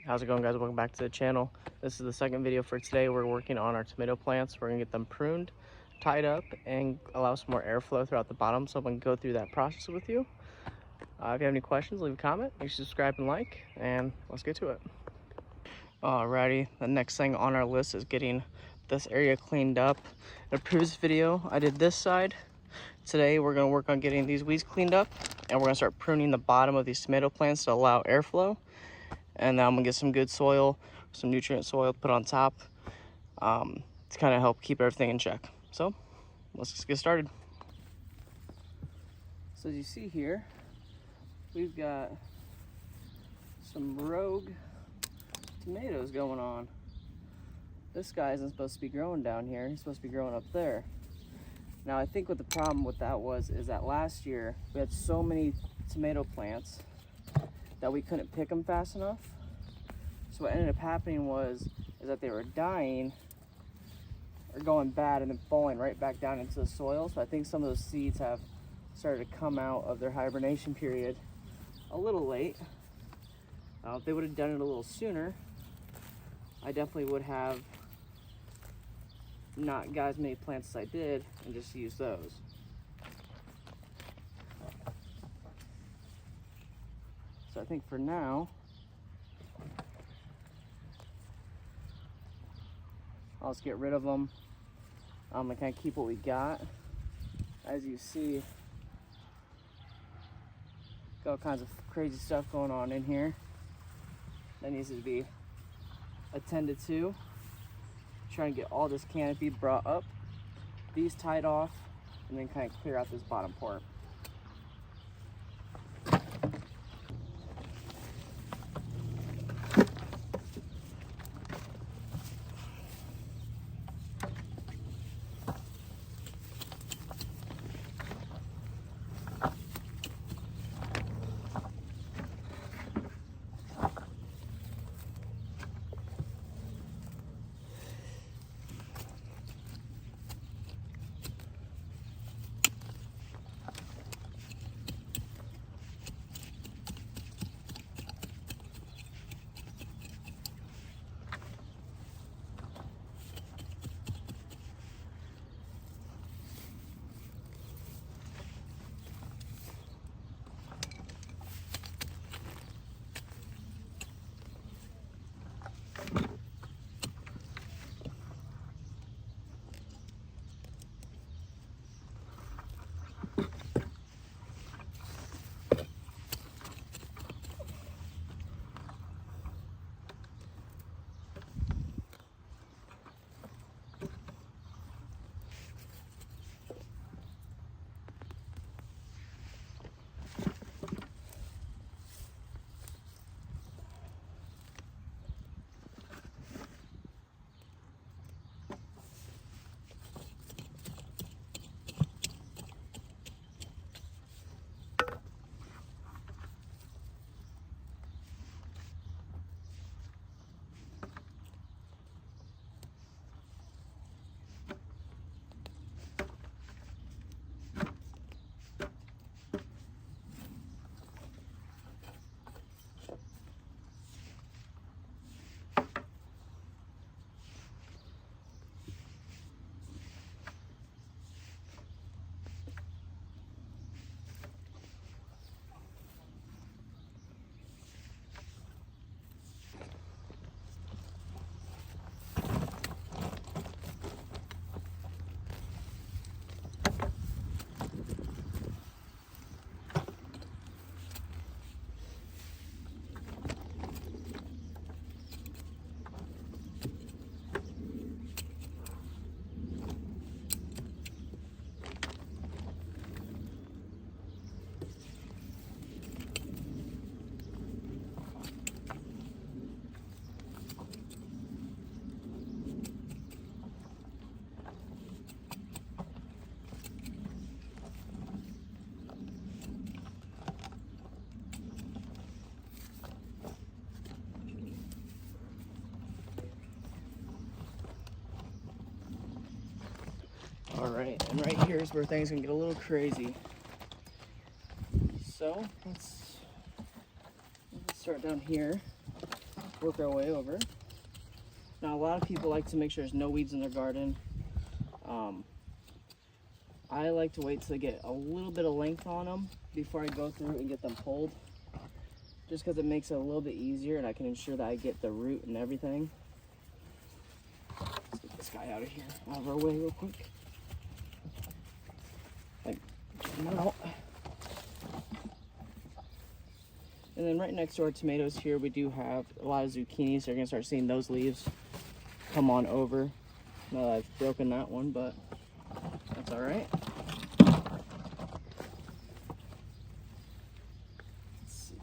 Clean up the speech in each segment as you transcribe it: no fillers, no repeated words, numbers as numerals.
How's it going, guys? Welcome back to the channel. This is the second video for today. We're working on our tomato plants. We're gonna get them pruned, tied up, and allow some more airflow throughout the bottom, so I'm gonna go through that process with you. If you have any questions, leave a comment, make sure to subscribe and like, and let's get to it. Alrighty, the next thing on our list is getting this area cleaned up. In a previous video, I did this side. Today, we're gonna work on getting these weeds cleaned up, and we're gonna start pruning the bottom of these tomato plants to allow airflow. And then I'm gonna get some good soil, some nutrient soil to put on top to kind of help keep everything in check. So let's just get started. So as you see here, we've got some rogue tomatoes going on. This guy isn't supposed to be growing down here. He's supposed to be growing up there. Now I think what the problem with that was is that last year we had so many tomato plants that we couldn't pick them fast enough. So what ended up happening is that they were dying or going bad and then falling right back down into the soil. So I think some of those seeds have started to come out of their hibernation period a little late. If they would have done it a little sooner, I definitely would have not got as many plants as I did and just used those. So I think for now, I'll just get rid of them and kind of keep what we got. As you see, got all kinds of crazy stuff going on in here that needs to be attended to. Trying to get all this canopy brought up, these tied off, and then kind of clear out this bottom part. All right, and right here is where things can get a little crazy. So let's start down here. work our way over. Now, a lot of people like to make sure there's no weeds in their garden. I like to wait till they get a little bit of length on them before I go through and get them pulled. Just because it makes it a little bit easier and I can ensure that I get the root and everything. Let's get this guy out of our way real quick. Like, get him out. And then right next to our tomatoes here, we do have a lot of zucchini, so you're gonna start seeing those leaves come on over. Now that I've broken that one, but that's all right. Let's see.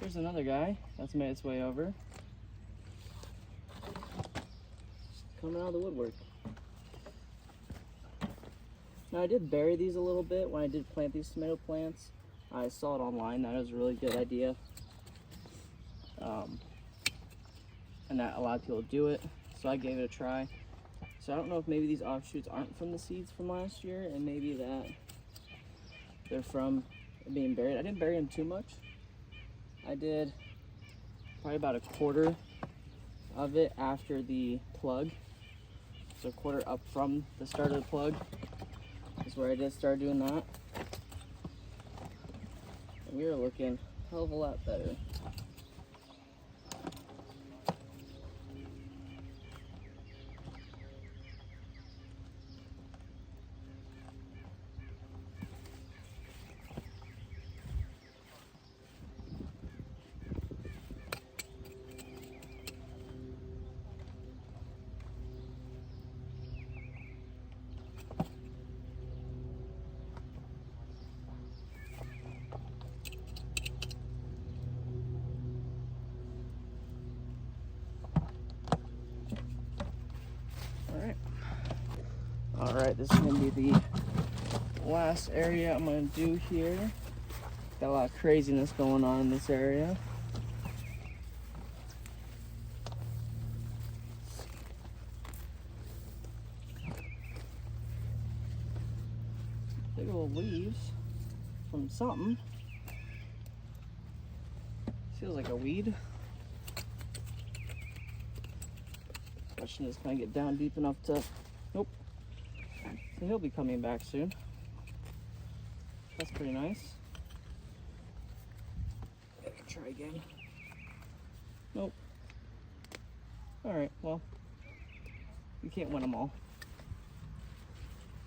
Here's another guy that's made its way over. Coming out of the woodwork. Now I did bury these a little bit when I did plant these tomato plants. I saw it online, that was a really good idea. And that a lot of people do it, so I gave it a try. So I don't know if maybe these offshoots aren't from the seeds from last year, and maybe that they're from being buried. I didn't bury them too much. I did probably about a quarter of it after the plug. So a quarter up from the start of the plug is where I did start doing that. And we are looking a hell of a lot better. All right, this is gonna be the last area I'm gonna do here. Got a lot of craziness going on in this area. Big old leaves from something. Feels like a weed. Question is, can I get down deep enough to, nope. So he'll be coming back soon. That's pretty nice. I can try again. Nope. Alright, well, you can't win them all.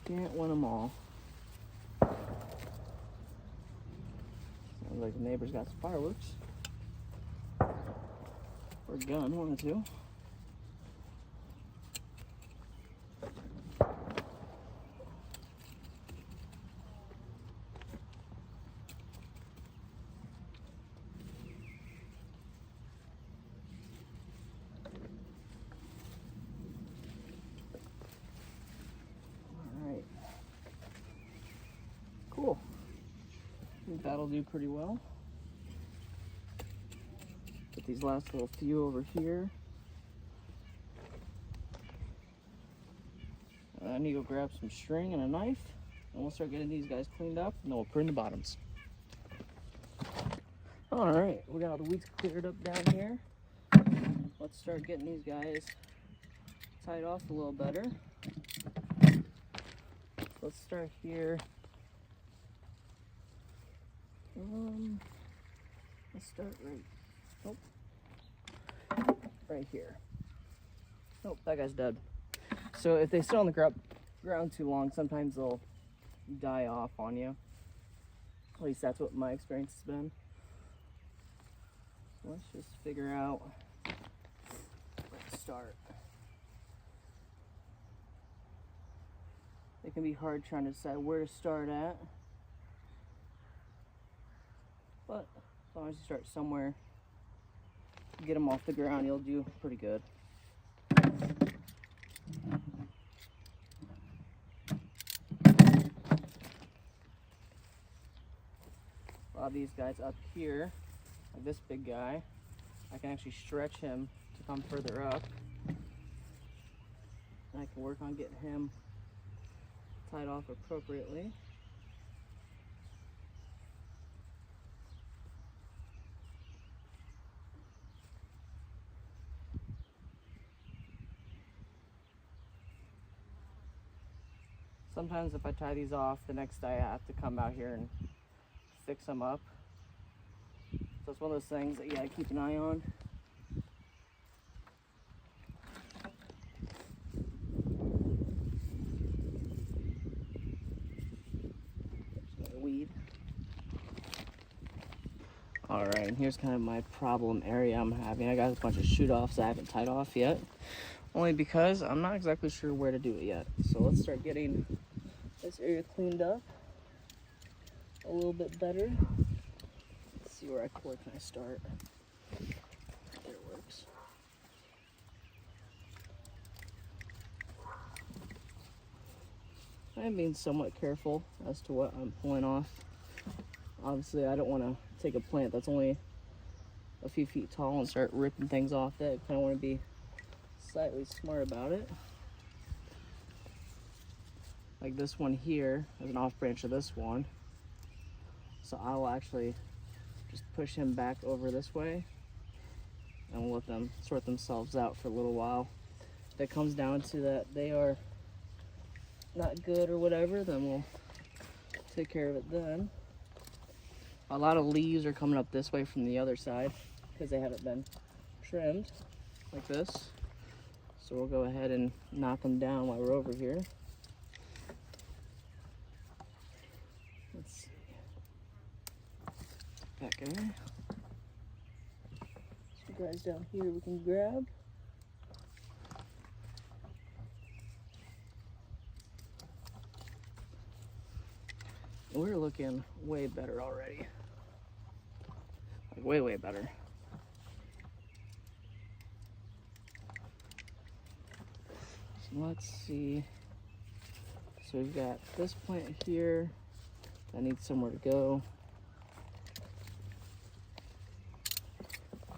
Can't win them all. Sounds like the neighbor's got some fireworks. Or a gun, one or two. Cool. I think that'll do pretty well. Get these last little few over here. I need to go grab some string and a knife, and we'll start getting these guys cleaned up, and then we'll prune the bottoms. All right, we got all the weeds cleared up down here. Let's start getting these guys tied off a little better. Let's start here. Let's start right here. Nope, that guy's dead. So if they stay on the ground too long, sometimes they'll die off on you. At least that's what my experience has been. Let's just figure out where to start. It can be hard trying to decide where to start at. But as long as you start somewhere, get them off the ground, you'll do pretty good. A lot of these guys up here, like this big guy, I can actually stretch him to come further up. And I can work on getting him tied off appropriately. Sometimes if I tie these off, the next day I have to come out here and fix them up. So it's one of those things that you gotta keep an eye on. Weed. All right, and here's kind of my problem area I'm having. I got a bunch of shoot-offs I haven't tied off yet, only because I'm not exactly sure where to do it yet. So let's start getting this area cleaned up a little bit better. Let's see where can I start. There it works. I'm being somewhat careful as to what I'm pulling off. Obviously, I don't want to take a plant that's only a few feet tall and start ripping things off it. I kind of want to be slightly smart about it. Like this one here is an off branch of this one. So I'll actually just push him back over this way and we'll let them sort themselves out for a little while. If it comes down to that they are not good or whatever, then we'll take care of it then. A lot of leaves are coming up this way from the other side because they haven't been trimmed like this. So we'll go ahead and knock them down while we're over here. Let's see. That guy. Some guys down here we can grab. We're looking way better already. Like way, way better. So let's see. So we've got this plant here that needs somewhere to go.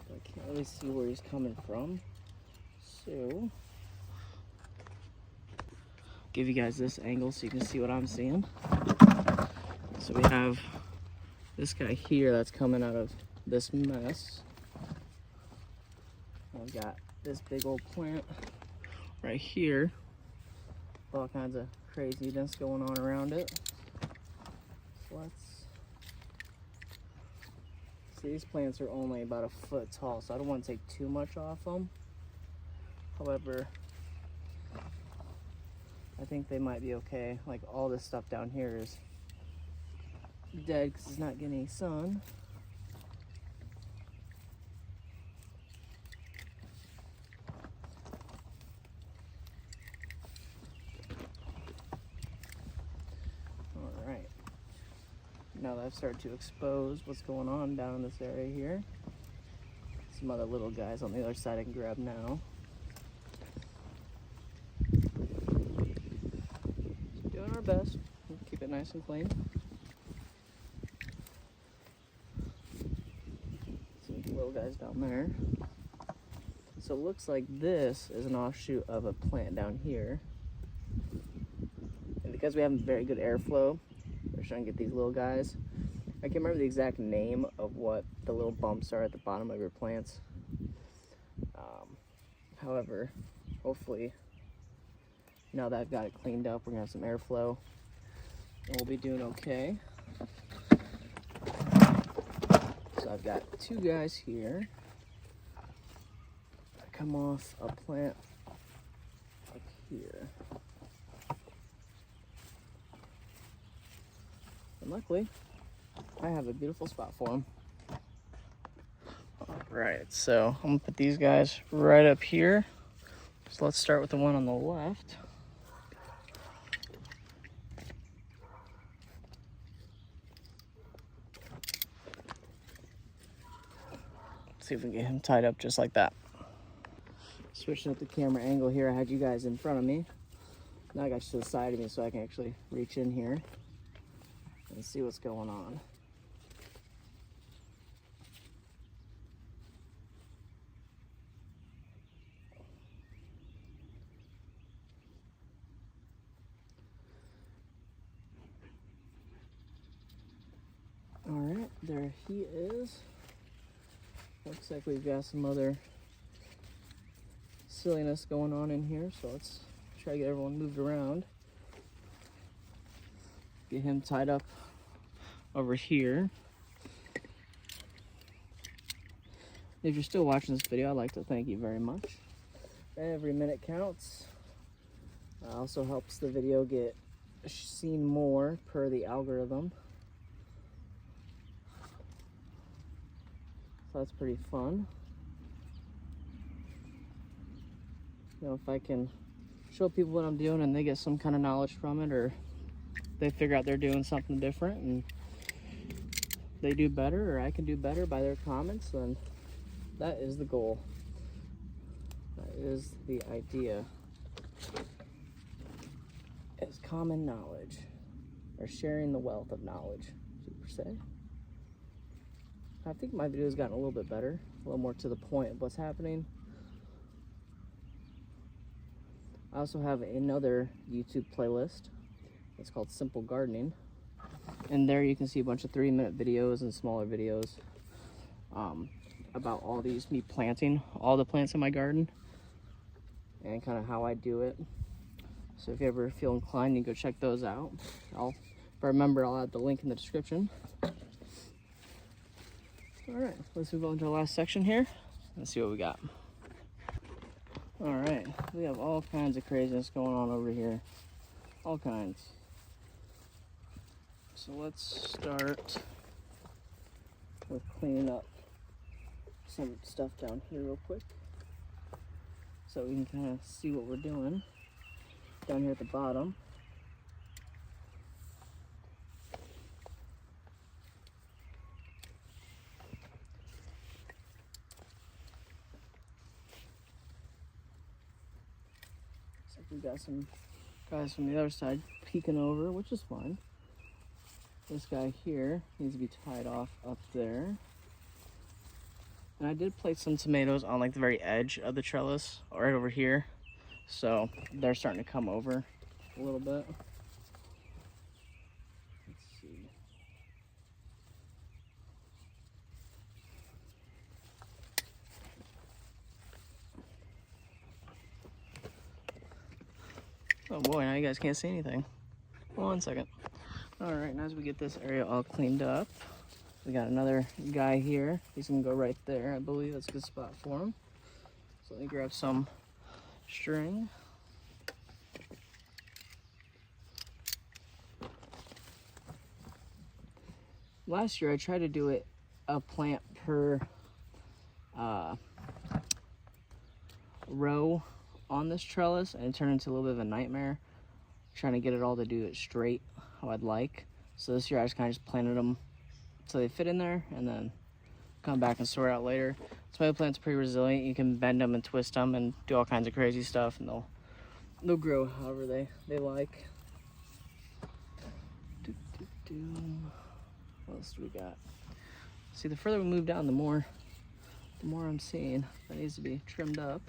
I can't really see where he's coming from. So give you guys this angle so you can see what I'm seeing. So we have this guy here that's coming out of this mess. I've got this big old plant right here with all kinds of craziness going on around it. So let's see, these plants are only about a foot tall, so I don't want to take too much off them. However, I think they might be okay. Like all this stuff down here is dead because it's not getting any sun. All right. Now that I've started to expose what's going on down in this area here, some other little guys on the other side I can grab now. Doing our best. Keep it nice and clean. Little guys down there. So it looks like this is an offshoot of a plant down here. And because we have very good airflow, we're trying to get these little guys. I can't remember the exact name of what the little bumps are at the bottom of your plants. However, hopefully, now that I've got it cleaned up, we're gonna have some airflow and we'll be doing okay. So I've got two guys here that come off a plant up here. And luckily, I have a beautiful spot for them. All right, so I'm gonna put these guys right up here. So let's start with the one on the left. See if we can get him tied up just like that. Switching up the camera angle here, I had you guys in front of me. Now I got you to the side of me so I can actually reach in here and see what's going on. All right, there he is. Looks like we've got some other silliness going on in here, so let's try to get everyone moved around. Get him tied up over here. If you're still watching this video, I'd like to thank you very much. Every minute counts. Also helps the video get seen more per the algorithm. So that's pretty fun. You know, if I can show people what I'm doing and they get some kind of knowledge from it, or they figure out they're doing something different and they do better, or I can do better by their comments, then that is the goal. That is the idea. Is common knowledge, or sharing the wealth of knowledge, per se. I think my video's gotten a little bit better, a little more to the point of what's happening. I also have another YouTube playlist. It's called Simple Gardening. And there you can see a bunch of 3-minute videos and smaller videos about all these, me planting all the plants in my garden and kind of how I do it. So if you ever feel inclined, you can go check those out. If I remember, I'll add the link in the description. All right, let's move on to our last section here. Let's see what we got. All right, we have all kinds of craziness going on over here. All kinds. So let's start with cleaning up some stuff down here real quick, so we can kind of see what we're doing down here at the bottom. Looks like we got some guys from the other side peeking over, which is fine. This guy here needs to be tied off up there. And I did place some tomatoes on like the very edge of the trellis, right over here. So they're starting to come over a little bit. Let's see. Oh boy, now you guys can't see anything. 1 second. All right, now as we get this area all cleaned up, we got another guy here. He's gonna go right there. I believe that's a good spot for him. So let me grab some string. Last year I tried to do it a plant per row on this trellis, and it turned into a little bit of a nightmare trying to get it all to do it straight how I'd like. So this year I just kind of just planted them so they fit in there, and then come back and sort out later. Tomato plant's pretty resilient. You can bend them and twist them and do all kinds of crazy stuff, and they'll grow however they like. What else do we got? See, the further we move down, the more I'm seeing that needs to be trimmed up.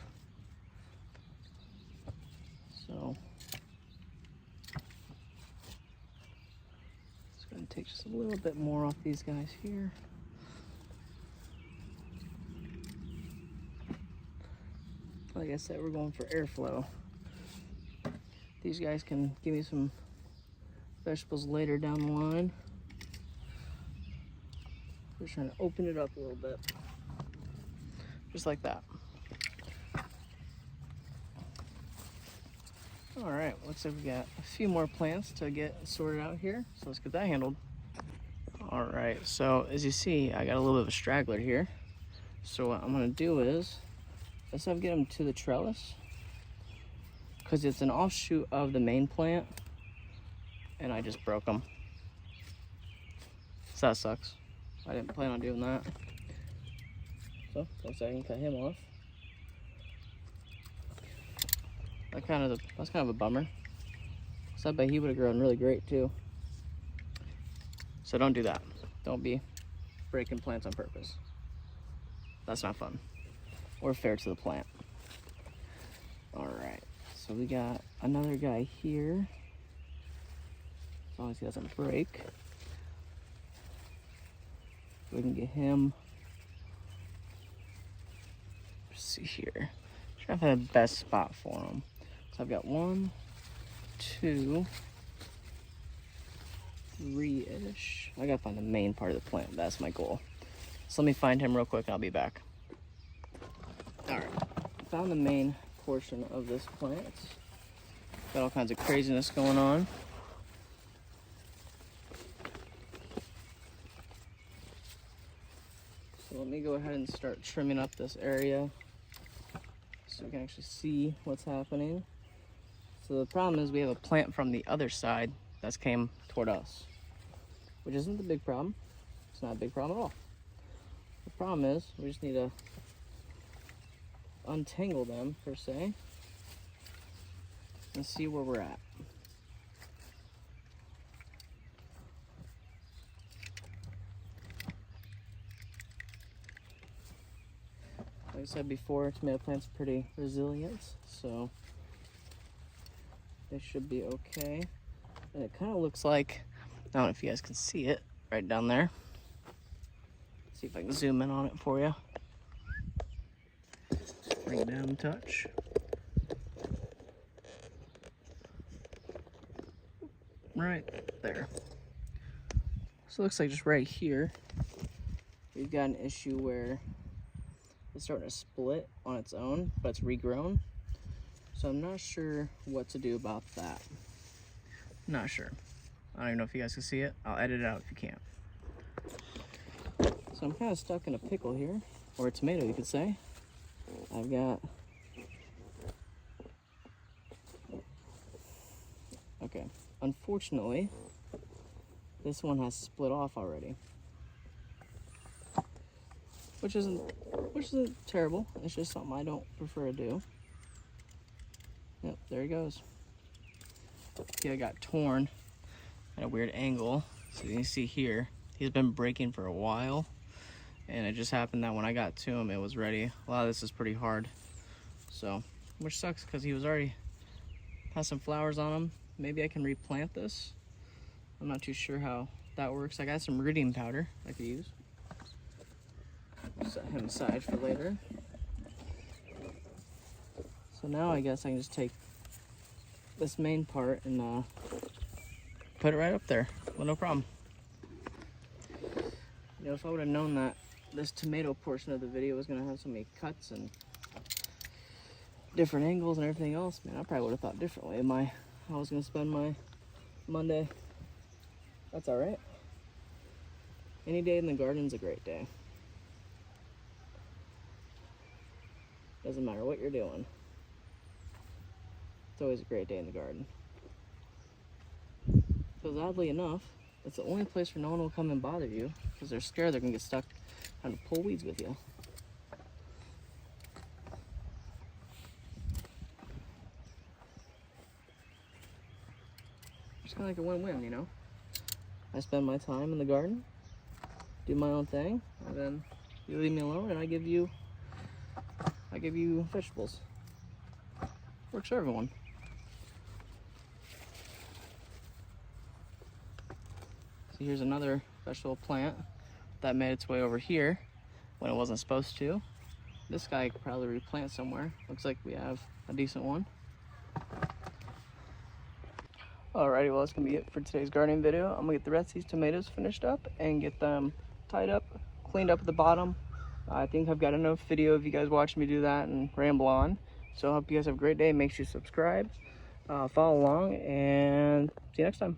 So it's going to take just a little bit more off these guys here. Like I said, we're going for airflow. These guys can give me some vegetables later down the line. We're trying to open it up a little bit. Just like that. All right, looks like we got a few more plants to get sorted out here. So let's get that handled. All right, so as you see, I got a little bit of a straggler here. So what I'm gonna do is, let's get them to the trellis, because it's an offshoot of the main plant, and I just broke them. So that sucks. I didn't plan on doing that. So looks like I can cut him off. That's kind of a bummer. So I bet he would have grown really great too. So don't do that. Don't be breaking plants on purpose. That's not fun or fair to the plant. All right, so we got another guy here. As long as he doesn't break, we can get him. Let's see here. Try to find the best spot for him. So I've got 1, 2, 3-ish. I gotta find the main part of the plant. That's my goal. So let me find him real quick and I'll be back. All right, found the main portion of this plant. Got all kinds of craziness going on. So let me go ahead and start trimming up this area so we can actually see what's happening. So the problem is we have a plant from the other side that's came toward us, which isn't the big problem. It's not a big problem at all. The problem is we just need to untangle them, per se, and see where we're at. Like I said before, tomato plants are pretty resilient, so they should be okay. And it kind of looks like, I don't know if you guys can see it right down there. See if I can zoom in on it for you. Bring it down a touch. Right there. So it looks like just right here, we've got an issue where it's starting to split on its own, but it's regrown. So I'm not sure what to do about that. Not sure. I don't even know if you guys can see it. I'll edit it out if you can't. So I'm kind of stuck in a pickle here, or a tomato you could say. I've got, okay, unfortunately, this one has split off already. Which isn't terrible. It's just something I don't prefer to do. Yep, there he goes. See, I got torn at a weird angle. So you can see here, he's been breaking for a while. And it just happened that when I got to him, it was ready. A lot of this is pretty hard. So, which sucks because he was already, has some flowers on him. Maybe I can replant this. I'm not too sure how that works. I got some rooting powder I could use. Set him aside for later. So now I guess I can just take this main part and put it right up there. Well, no problem. You know, if I would have known that this tomato portion of the video was going to have so many cuts and different angles and everything else, man, I probably would have thought differently. I was going to spend my Monday. That's all right. Any day in the garden's a great day. Doesn't matter what you're doing. It's always a great day in the garden. Because oddly enough, it's the only place where no one will come and bother you because they're scared they're going to get stuck trying to pull weeds with you. It's kind of like a win-win, you know? I spend my time in the garden, do my own thing, and then you leave me alone and I give you vegetables. Works for everyone. So here's another vegetable plant that made its way over here when it wasn't supposed to. This guy could probably replant somewhere. Looks like we have a decent one. Alrighty, well that's gonna be it for today's gardening video. I'm gonna get the rest of these tomatoes finished up and get them tied up, cleaned up at the bottom. I think I've got enough video of you guys watching me do that and ramble on. So I hope you guys have a great day. Make sure you subscribe, follow along, and see you next time.